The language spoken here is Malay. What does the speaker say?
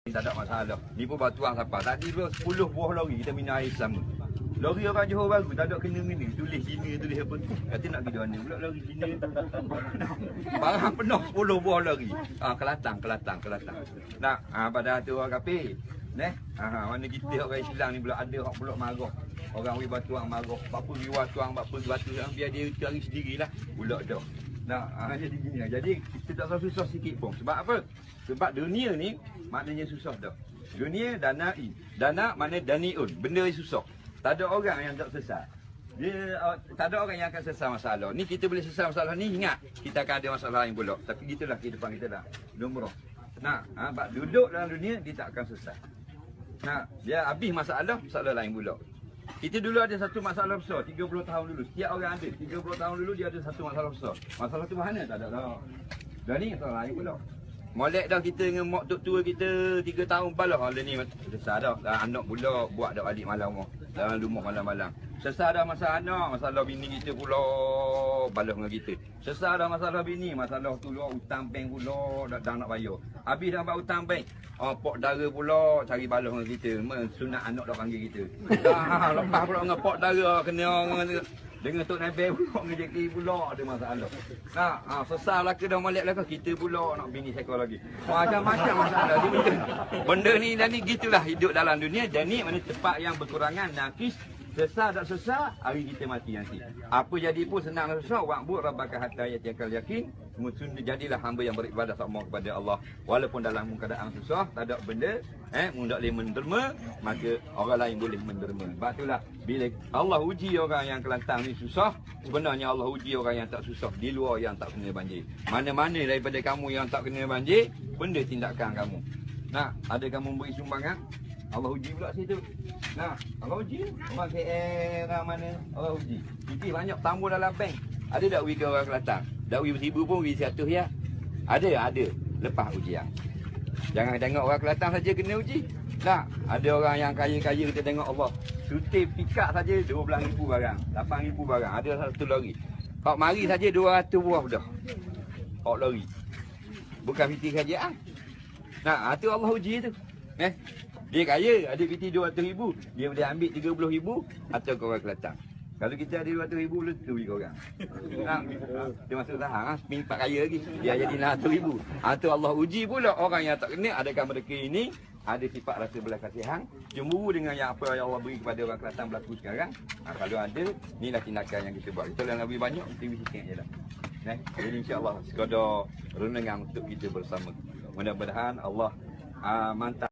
Tak ada masalah. Ni pun batuang siapa. Tadi pun 10 buah lori kita minum air sama. Lori orang Johor baru tak ada kena-mena. Tulis Cina, tulis apa. Kata nak pergi mana pula lori Cina. Barang penuh 10 buah lori. Kelantan. Nak pada tu orang kapir. Mana kita orang Islam ni pula ada orang pula marah. Orang wi batuang marah. Apa wi batuang, apa batu biar dia cari sendirilah. Pula dah. Jadi gini lah. Jadi kita tak susah sikit pun. Sebab apa? Sebab dunia ni maknanya susah dah. Dunia danai. Dana mana daniun. Benda yang susah. Tak ada orang yang tak sesat. Tak ada orang yang akan sesat masalah. Ni kita boleh sesat masalah ni, ingat. Kita akan ada masalah lain pula. Tapi gitulah kehidupan kita dah. Lumrah. Sebab duduk dalam dunia, dia tak akan sesat. Dia habis masalah lain pula. Kita dulu ada satu masalah besar, 30 tahun dulu. Setiap orang ada, 30 tahun dulu dia ada satu masalah besar. Masalah tu mana? Tak ada dah. Dan ni masalah lain pula. Molek dah kita dengan mak tok tua kita 3 tahun balah. Hala ni besar dah. Anak pula buat dah balik malam dalam rumah malam-malam. Sesar dah masalah anak, masalah bini kita pula balas dengan kita. Sesar dah masalah bini, masalah tu lah hutang bank pula dah nak bayar. Habis dah buat hutang bank, pok dara pula cari balas dengan kita. Sunat anak dah panggil kita. Lepas pula dengan pok dara kena dengan Tok Nabil pula ngejeki pula ada masalah. Sesar lah ke dah molek lah ke kita pula nak bini sekor lagi. Macam-macam masalah dia. Benda ni dan ni gitulah hidup dalam dunia. Jadi mana tempat yang berkurangan nakis. Sesar tak sesar, hari kita mati nanti. Apa jadi pun senang dan susah. Wa'bud rabbaka hatta yatiyakal yakin. Jadilah hamba yang beribadah sama kepada Allah. Walaupun dalam keadaan susah, tak ada benda, tak boleh menderma, maka orang lain boleh menderma. Sebab itulah, bila Allah uji orang yang Kelantan ni susah, sebenarnya Allah uji orang yang tak susah, di luar yang tak kena banjir. Mana-mana daripada kamu yang tak kena banjir, benda tindakan kamu. Ada kamu beri sumbangan, Allah uji pula situ. Allah uji. Orang KL, orang mana, Allah uji. Jadi banyak tambah dalam bank. Ada tak wika orang Kelantan? Dak wika 1000 pun wika 100 ya. Ada. Lepas ujian. Jangan tengok orang Kelantan saja kena uji. Ada orang yang kaya-kaya kita tengok Allah. Cuti pikak saja 12,000 barang, 8,000 barang. Ada satu lori. Pak mari saja 200 buah dah. Pak lori. Bukan piti kerajaan. Tu Allah uji tu. Dia kaya, ada piti 200,000, dia boleh ambil 30,000 atau ke orang Kelantan. Kalau kita ada 200,000, letu bagi orang. Dia masuk sahang, pimpak kaya lagi. Dia jadi 100,000. Tu Allah uji pula orang yang tak kena. Adakah mereka ini ada sifat rasa belas kasihan, cemburu dengan yang apa yang Allah beri kepada orang Kelantan berlaku sekarang. Kalau ada, inilah tindakan yang kita buat. Kita yang lebih banyak, kita sikit je lah. Jadi insyaAllah sekadar renungan untuk kita bersama. Mudah-mudahan Allah mantap.